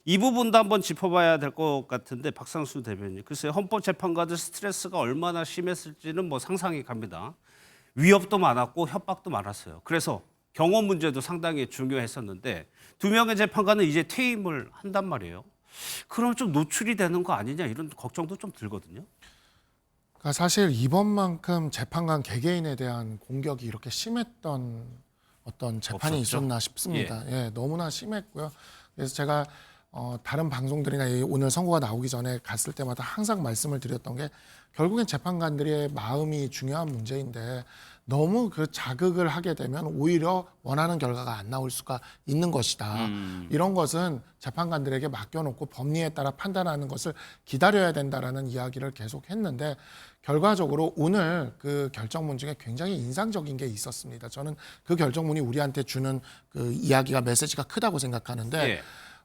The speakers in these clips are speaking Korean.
이 부분도 한번 짚어봐야 될 것 같은데 박상수 대변인. 글쎄요. 헌법재판관들 스트레스가 얼마나 심했을지는 뭐 상상이 갑니다. 위협도 많았고 협박도 많았어요. 그래서 경호 문제도 상당히 중요했었는데 두 명의 재판관은 이제 퇴임을 한단 말이에요. 그럼 좀 노출이 되는 거 아니냐 이런 걱정도 좀 들거든요. 그러니까 사실 이번만큼 재판관 개개인에 대한 공격이 이렇게 심했던 어떤 재판이 없었죠? 있었나 싶습니다. 예, 너무나 심했고요. 그래서 제가 다른 방송들이나 오늘 선고가 나오기 전에 갔을 때마다 항상 말씀을 드렸던 게 결국엔 재판관들의 마음이 중요한 문제인데 너무 그 자극을 하게 되면 오히려 원하는 결과가 안 나올 수가 있는 것이다. 이런 것은 재판관들에게 맡겨놓고 법리에 따라 판단하는 것을 기다려야 된다라는 이야기를 계속 했는데 결과적으로 오늘 그 결정문 중에 굉장히 인상적인 게 있었습니다. 저는 그 결정문이 우리한테 주는 그 이야기가 메시지가 크다고 생각하는데 예.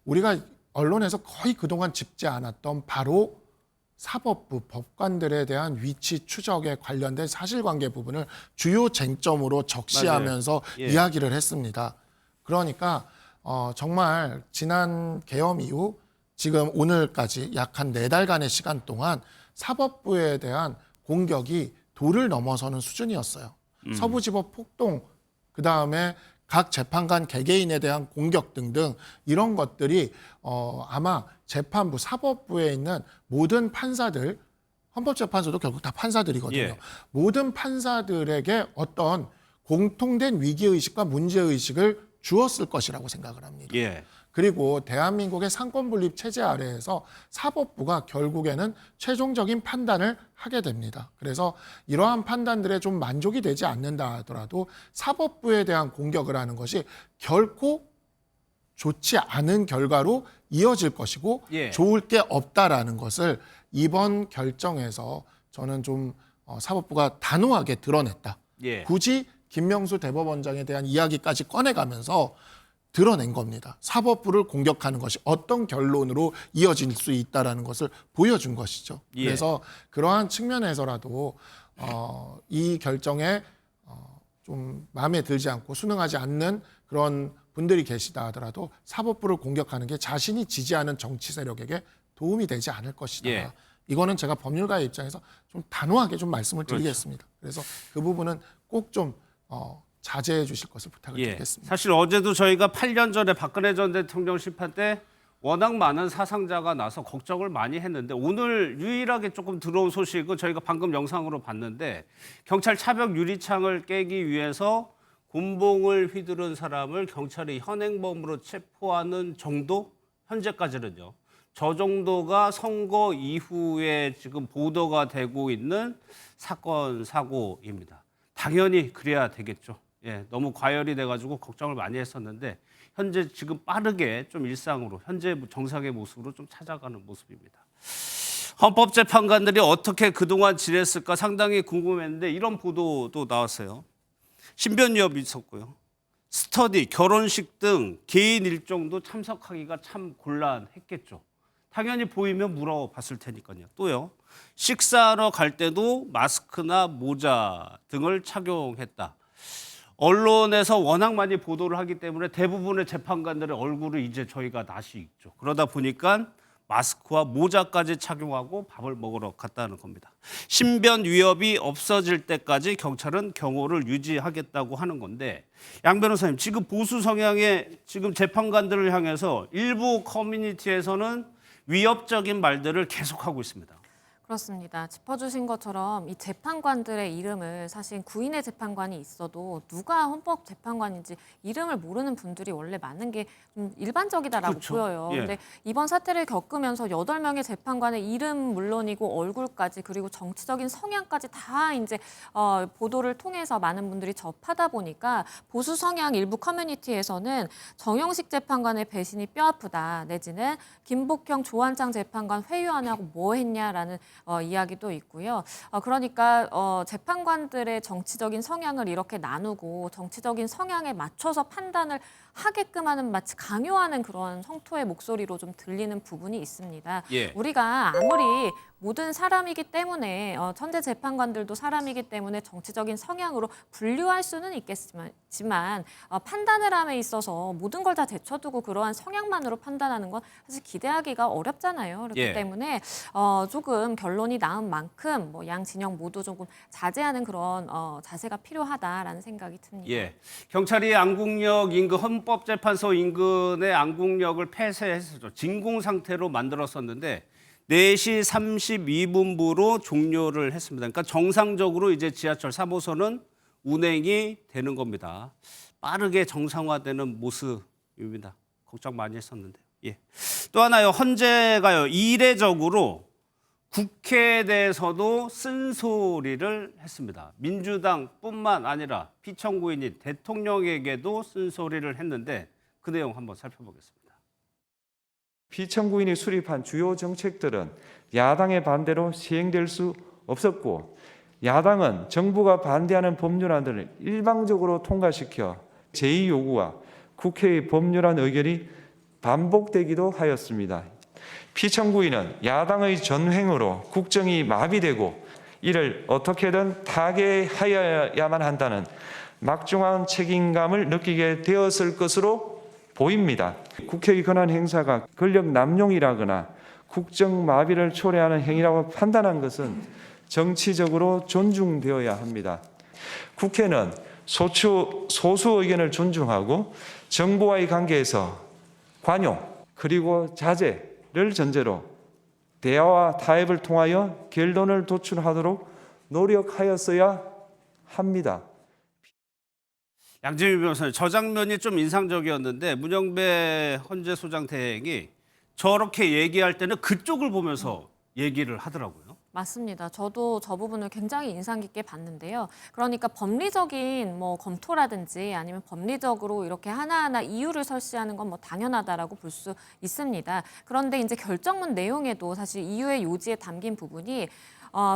우리가 언론에서 거의 그동안 짚지 않았던 바로 사법부 법관들에 대한 위치 추적에 관련된 사실관계 부분을 주요 쟁점으로 적시하면서 예. 이야기를 했습니다. 그러니까 정말 지난 계엄 이후 지금 오늘까지 약 한 4달간의 시간 동안 사법부에 대한 공격이 도를 넘어서는 수준이었어요. 서부지법 폭동, 그다음에 각 재판관 개개인에 대한 공격 등등 이런 것들이 아마 재판부, 사법부에 있는 모든 판사들, 헌법재판소도 결국 다 판사들이거든요. 예. 모든 판사들에게 어떤 공통된 위기의식과 문제의식을 주었을 것이라고 생각을 합니다. 예. 그리고 대한민국의 상권분립 체제 아래에서 사법부가 결국에는 최종적인 판단을 하게 됩니다. 그래서 이러한 판단들에 좀 만족이 되지 않는다 하더라도 사법부에 대한 공격을 하는 것이 결코 좋지 않은 결과로 이어질 것이고 예. 좋을 게 없다라는 것을 이번 결정에서 저는 좀 사법부가 단호하게 드러냈다. 예. 굳이 김명수 대법원장에 대한 이야기까지 꺼내가면서 드러낸 겁니다. 사법부를 공격하는 것이 어떤 결론으로 이어질 수 있다는 것을 보여준 것이죠. 예. 그래서 그러한 측면에서라도 이 결정에 좀 마음에 들지 않고 순응하지 않는 그런 분들이 계시다 하더라도 사법부를 공격하는 게 자신이 지지하는 정치 세력에게 도움이 되지 않을 것이다. 예. 이거는 제가 법률가의 입장에서 좀 단호하게 좀 말씀을 드리겠습니다. 그래서 그 부분은 꼭 좀 자제해 주실 것을 부탁을 예. 드리겠습니다. 사실 어제도 저희가 8년 전에 박근혜 전 대통령 심판 때 워낙 많은 사상자가 나서 걱정을 많이 했는데 오늘 유일하게 조금 들어온 소식은 저희가 방금 영상으로 봤는데 경찰 차벽 유리창을 깨기 위해서 곤봉을 휘두른 사람을 경찰이 현행범으로 체포하는 정도? 현재까지는요. 저 정도가 선거 이후에 지금 보도가 되고 있는 사건, 사고입니다. 당연히 그래야 되겠죠. 예, 너무 과열이 돼가지고 걱정을 많이 했었는데 현재 지금 빠르게 좀 일상으로 현재 정상의 모습으로 좀 찾아가는 모습입니다. 헌법재판관들이 어떻게 그동안 지냈을까 상당히 궁금했는데 이런 보도도 나왔어요. 신변 위협이 있었고요. 스터디, 결혼식 등 개인 일정도 참석하기가 참 곤란했겠죠. 당연히 보이면 물어봤을 테니까요. 또요. 식사하러 갈 때도 마스크나 모자 등을 착용했다. 언론에서 워낙 많이 보도를 하기 때문에 대부분의 재판관들의 얼굴을 이제 저희가 낯이 익죠. 그러다 보니까 마스크와 모자까지 착용하고 밥을 먹으러 갔다는 겁니다. 신변 위협이 없어질 때까지 경찰은 경호를 유지하겠다고 하는 건데 양 변호사님 지금 보수 성향의 지금 재판관들을 향해서 일부 커뮤니티에서는 위협적인 말들을 계속하고 있습니다. 그렇습니다. 짚어주신 것처럼 이 재판관들의 이름을 사실 구인의 재판관이 있어도 누가 헌법재판관인지 이름을 모르는 분들이 원래 많은 게 좀 일반적이다라고 그렇죠. 보여요. 예. 근데 이번 사태를 겪으면서 8명의 재판관의 이름 물론이고 얼굴까지 그리고 정치적인 성향까지 다 이제 보도를 통해서 많은 분들이 접하다 보니까 보수 성향 일부 커뮤니티에서는 정영식 재판관의 배신이 뼈아프다 내지는 김복형 조한창 재판관 회유 안 하고 뭐 했냐라는 이야기도 있고요. 그러니까 재판관들의 정치적인 성향을 이렇게 나누고 정치적인 성향에 맞춰서 판단을 하게끔 하는 마치 강요하는 그런 성토의 목소리로 좀 들리는 부분이 있습니다. 예. 우리가 아무리 모든 사람이기 때문에 천재 재판관들도 사람이기 때문에 정치적인 성향으로 분류할 수는 있겠지만 판단을 함에 있어서 모든 걸 다 제쳐두고 그러한 성향만으로 판단하는 건 사실 기대하기가 어렵잖아요. 그렇기 예. 때문에 조금 결론이 나은 만큼 뭐 양 진영 모두 조금 자제하는 그런 자세가 필요하다라는 생각이 듭니다. 예. 경찰이 안국역 인근 헌법재판소 인근의 안국역을 폐쇄해서 진공 상태로 만들었었는데 4시 32분부로 종료를 했습니다. 그러니까 정상적으로 이제 지하철 3호선은 운행이 되는 겁니다. 빠르게 정상화되는 모습입니다. 걱정 많이 했었는데. 예. 또 하나요. 헌재가요. 이례적으로 국회에 대해서도 쓴소리를 했습니다. 민주당뿐만 아니라 피청구인인 대통령에게도 쓴소리를 했는데 그 내용 한번 살펴보겠습니다. 피청구인이 수립한 주요 정책들은 야당의 반대로 시행될 수 없었고 야당은 정부가 반대하는 법률안들을 일방적으로 통과시켜 제2요구와 국회의 법률안 의결이 반복되기도 하였습니다. 피청구인은 야당의 전횡으로 국정이 마비되고 이를 어떻게든 타개하여야만 한다는 막중한 책임감을 느끼게 되었을 것으로 보입니다. 국회의 권한 행사가 권력 남용이라거나 국정 마비를 초래하는 행위라고 판단한 것은 정치적으로 존중되어야 합니다. 국회는 소수 의견을 존중하고 정부와의 관계에서 관용 그리고 자제를 전제로 대화와 타협을 통하여 결론을 도출하도록 노력하였어야 합니다. 양재민 변호사님, 저 장면이 좀 인상적이었는데 문영배 헌재소장 대행이 저렇게 얘기할 때는 그쪽을 보면서 얘기를 하더라고요. 맞습니다. 저도 저 부분을 굉장히 인상 깊게 봤는데요. 그러니까 법리적인 뭐 검토라든지 아니면 법리적으로 이렇게 하나하나 이유를 설시하는 건 뭐 당연하다라고 볼 수 있습니다. 그런데 이제 결정문 내용에도 사실 이유의 요지에 담긴 부분이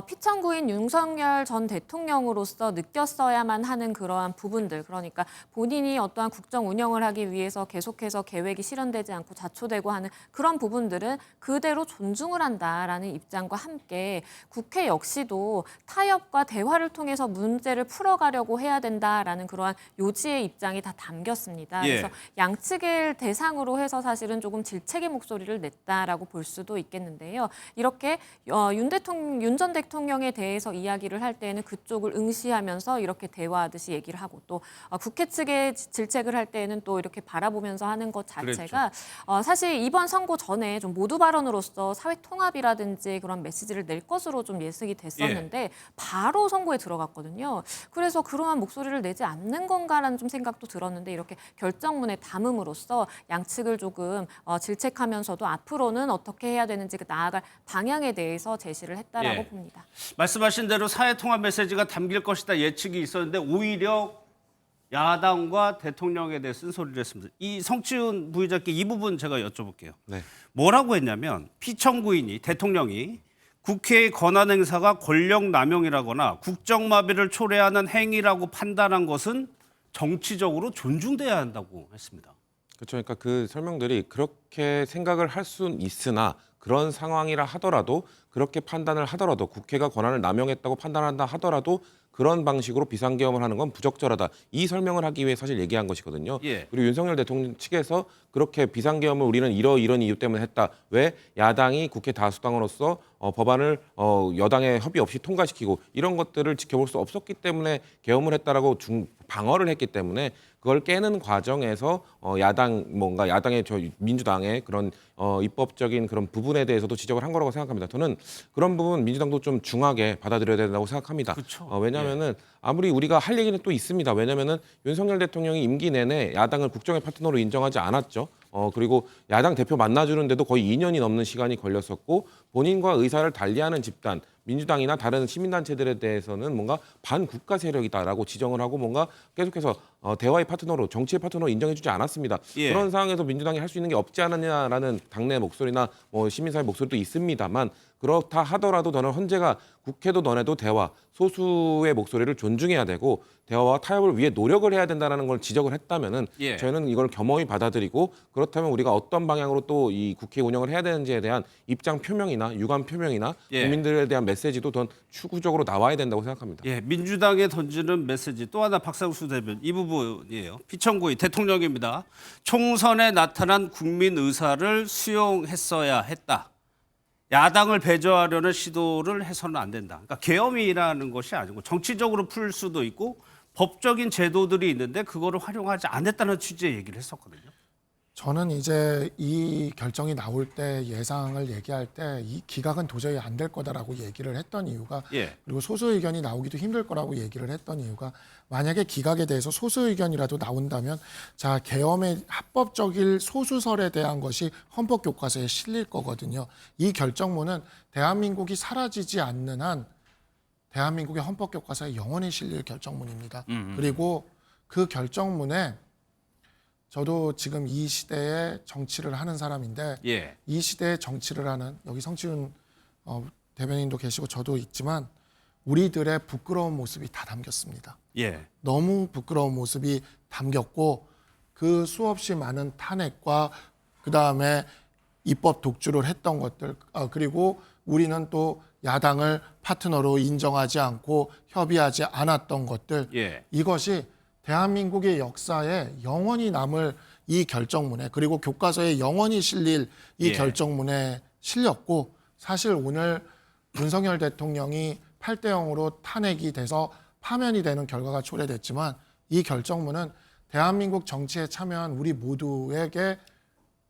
피청구인 윤석열 전 대통령으로서 느꼈어야만 하는 그러한 부분들, 그러니까 본인이 어떠한 국정 운영을 하기 위해서 계속해서 계획이 실현되지 않고 자초되고 하는 그런 부분들은 그대로 존중을 한다라는 입장과 함께 국회 역시도 타협과 대화를 통해서 문제를 풀어가려고 해야 된다라는 그러한 요지의 입장이 다 담겼습니다. 예. 그래서 양측을 대상으로 해서 사실은 조금 질책의 목소리를 냈다라고 볼 수도 있겠는데요. 이렇게 윤 전 대통령에 대해서 이야기를 할 때에는 그쪽을 응시하면서 이렇게 대화하듯이 얘기를 하고 또 국회 측에 질책을 할 때에는 또 이렇게 바라보면서 하는 것 자체가 사실 이번 선거 전에 좀 모두 발언으로서 사회 통합이라든지 그런 메시지를 낼 것으로 좀 예측이 됐었는데 바로 선거에 들어갔거든요. 그래서 그러한 목소리를 내지 않는 건가라는 좀 생각도 들었는데 이렇게 결정문에 담음으로써 양측을 조금 질책하면서도 앞으로는 어떻게 해야 되는지 그 나아갈 방향에 대해서 제시를 했다라고 봅니다. 말씀하신 대로 사회통합 메시지가 담길 것이다 예측이 있었는데 오히려 야당과 대통령에 대해 쓴소리를 했습니다. 이 성치훈 부의장께 이 부분 제가 여쭤볼게요. 네. 뭐라고 했냐면 피청구인이 대통령이 국회의 권한 행사가 권력 남용이라거나 국정마비를 초래하는 행위라고 판단한 것은 정치적으로 존중돼야 한다고 했습니다. 그렇죠. 그러니까 그 설명들이 그렇게 생각을 할 수는 있으나 그런 상황이라 하더라도 그렇게 판단을 하더라도 국회가 권한을 남용했다고 판단한다 하더라도 그런 방식으로 비상계엄을 하는 건 부적절하다. 이 설명을 하기 위해 사실 얘기한 것이거든요. 예. 그리고 윤석열 대통령 측에서 그렇게 비상계엄을 우리는 이런 이유 때문에 했다. 왜 야당이 국회 다수당으로서 법안을 여당의 협의 없이 통과시키고 이런 것들을 지켜볼 수 없었기 때문에 계엄을 했다라고 방어를 했기 때문에 그걸 깨는 과정에서 야당의 민주당의 그런 입법적인 그런 부분에 대해서도 지적을 한 거라고 생각합니다. 저는 그런 부분 민주당도 좀 중하게 받아들여야 된다고 생각합니다. 왜냐하면은 아무리 우리가 할 얘기는 또 있습니다. 왜냐하면은 윤석열 대통령이 임기 내내 야당을 국정의 파트너로 인정하지 않았죠. 그리고 야당 대표 만나주는데도 거의 2년이 넘는 시간이 걸렸었고 본인과 의사를 달리하는 집단, 민주당이나 다른 시민단체들에 대해서는 뭔가 반국가 세력이다라고 지정을 하고 뭔가 계속해서 대화의 파트너로 정치의 파트너로 인정해주지 않았습니다. 예. 그런 상황에서 민주당이 할 수 있는 게 없지 않느냐라는 당내 목소리나 뭐 시민사회 목소리도 있습니다만 그렇다 하더라도 저는 헌재가 국회도 너네도 대화, 소수의 목소리를 존중해야 되고 대화와 타협을 위해 노력을 해야 된다는 걸 지적을 했다면은 예. 저희는 이걸 겸허히 받아들이고 그렇다면 우리가 어떤 방향으로 또 이 국회 운영을 해야 되는지에 대한 입장 표명이나 유감 표명이나 예. 국민들에 대한 메시지도 더 추구적으로 나와야 된다고 생각합니다. 예, 민주당에 던지는 메시지 또 하나 박상수 대변 이 부분이에요. 피청구의 대통령입니다. 총선에 나타난 국민 의사를 수용했어야 했다. 야당을 배제하려는 시도를 해서는 안 된다. 그러니까 계엄이라는 것이 아니고 정치적으로 풀 수도 있고 법적인 제도들이 있는데 그거를 활용하지 않았다는 취지의 얘기를 했었거든요. 저는 이제 이 결정이 나올 때 예상을 얘기할 때 이 기각은 도저히 안 될 거다라고 얘기를 했던 이유가 예. 그리고 소수 의견이 나오기도 힘들 거라고 얘기를 했던 이유가 만약에 기각에 대해서 소수 의견이라도 나온다면 자 계엄의 합법적일 소수설에 대한 것이 헌법 교과서에 실릴 거거든요. 이 결정문은 대한민국이 사라지지 않는 한 대한민국의 헌법 교과서에 영원히 실릴 결정문입니다. 그리고 그 결정문에 저도 지금 이 시대에 정치를 하는 사람인데 예. 이 시대에 정치를 하는 여기 성치훈 대변인도 계시고 저도 있지만 우리들의 부끄러운 모습이 다 담겼습니다. 예. 너무 부끄러운 모습이 담겼고 그 수없이 많은 탄핵과 그다음에 입법 독주를 했던 것들 그리고 우리는 또 야당을 파트너로 인정하지 않고 협의하지 않았던 것들 예. 이것이 대한민국의 역사에 영원히 남을 이 결정문에 그리고 교과서에 영원히 실릴 이 예. 결정문에 실렸고 사실 오늘 윤석열 대통령이 8대 0으로 탄핵이 돼서 파면이 되는 결과가 초래됐지만 이 결정문은 대한민국 정치에 참여한 우리 모두에게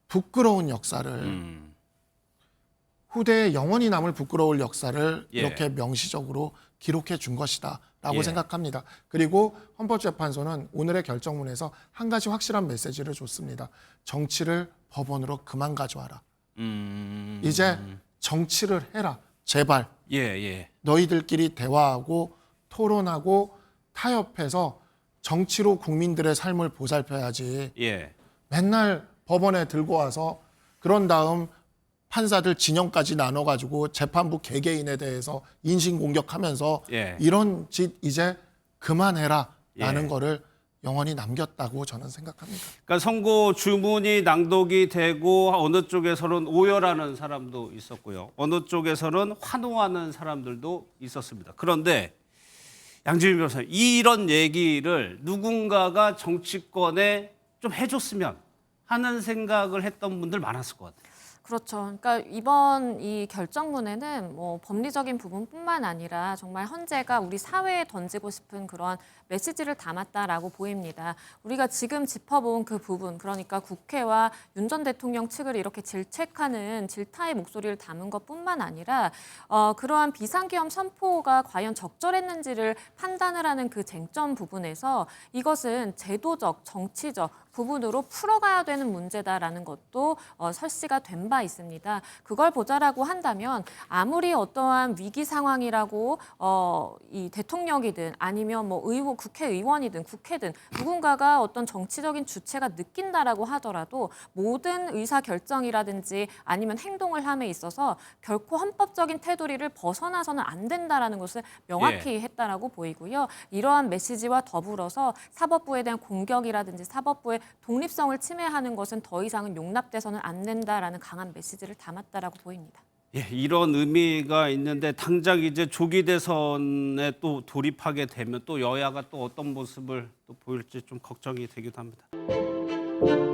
부끄러운 역사를 후대에 영원히 남을 부끄러울 역사를 예. 이렇게 명시적으로 기록해 준 것이다 라고 예. 생각합니다. 그리고 헌법재판소는 오늘의 결정문에서 한 가지 확실한 메시지를 줬습니다. 정치를 법원으로 그만 가져와라. 이제 정치를 해라. 제발 예. 예. 너희들끼리 대화하고 토론하고 타협해서 정치로 국민들의 삶을 보살펴야지. 예. 맨날 법원에 들고 와서 그런 다음 판사들 진영까지 나눠가지고 재판부 개개인에 대해서 인신공격하면서 예. 이런 짓 이제 그만해라 라는 예. 거를 영원히 남겼다고 저는 생각합니다. 그러니까 선고 주문이 낭독이 되고 어느 쪽에서는 오열하는 사람도 있었고요. 어느 쪽에서는 환호하는 사람들도 있었습니다. 그런데 양지민 변호사님, 이런 얘기를 누군가가 정치권에 좀 해줬으면 하는 생각을 했던 분들 많았을 것 같아요. 그렇죠. 그러니까 이번 이 결정문에는 뭐 법리적인 부분뿐만 아니라 정말 헌재가 우리 사회에 던지고 싶은 그런 메시지를 담았다라고 보입니다. 우리가 지금 짚어본 그 부분, 그러니까 국회와 윤 전 대통령 측을 이렇게 질책하는 질타의 목소리를 담은 것뿐만 아니라 그러한 비상계엄 선포가 과연 적절했는지를 판단을 하는 그 쟁점 부분에서 이것은 제도적, 정치적 부분으로 풀어가야 되는 문제다라는 것도 설시가 된 바 있습니다. 그걸 보자라고 한다면 아무리 어떠한 위기 상황이라고 이 대통령이든 아니면 뭐 국회의원이든 국회든 누군가가 어떤 정치적인 주체가 느낀다라고 하더라도 모든 의사 결정이라든지 아니면 행동을 함에 있어서 결코 헌법적인 테두리를 벗어나서는 안 된다라는 것을 명확히 했다라고 보이고요. 이러한 메시지와 더불어서 사법부에 대한 공격이라든지 사법부의 독립성을 침해하는 것은 더 이상은 용납돼서는 안 된다라는 강한 메시지를 담았다라고 보입니다. 예, 이런 의미가 있는데 당장 이제 조기 대선에 또 돌입하게 되면 또 여야가 또 어떤 모습을 또 보일지 좀 걱정이 되기도 합니다.